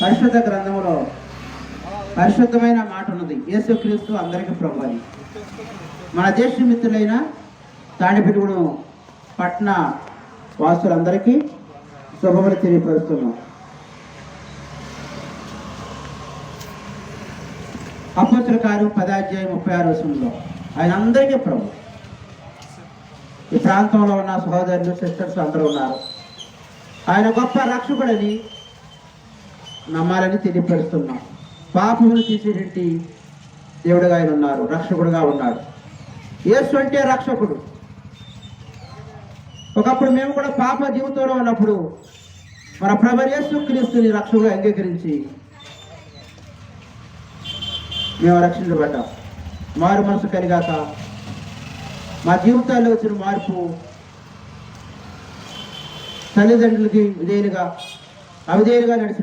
పరిశుద్ధ గ్రంథంలో పరిశుద్ధమైన మాట ఉన్నది. యేసుక్రీస్తు అందరికీ ప్రభు అని. మన దేశ మిత్రులైన తాడిపిడుగుడు పట్టణ వాసులందరికీ శుభములు తెలియపరుస్తున్నాం. అపోస్తలుల కార్యం 10:36 ఆయన అందరికీ ప్రభు. ఈ ప్రాంతంలో ఉన్న సహోదరులు సిస్టర్స్ అందరూ ఉన్నారు. ఆయన గొప్ప రక్షకుడని నమ్మాలని తెలియపరుస్తున్నాం. పాపములు తీసేటి దేవుడుగా ఆయన ఉన్నారు, రక్షకుడుగా ఉన్నాడు. యేసు అంటే రక్షకుడు. ఒకప్పుడు మేము కూడా పాప జీవితంలో ఉన్నప్పుడు మన ప్రభు యేసుక్రీస్తుని రక్షకుడు అంగీకరించి మేము రక్షించబడ్డాం. మారు మనసు కలిగాక మా జీవితాల్లో వచ్చిన మార్పు తల్లిదండ్రులకి విధేయులుగా అవిధేయులుగా నడిచిన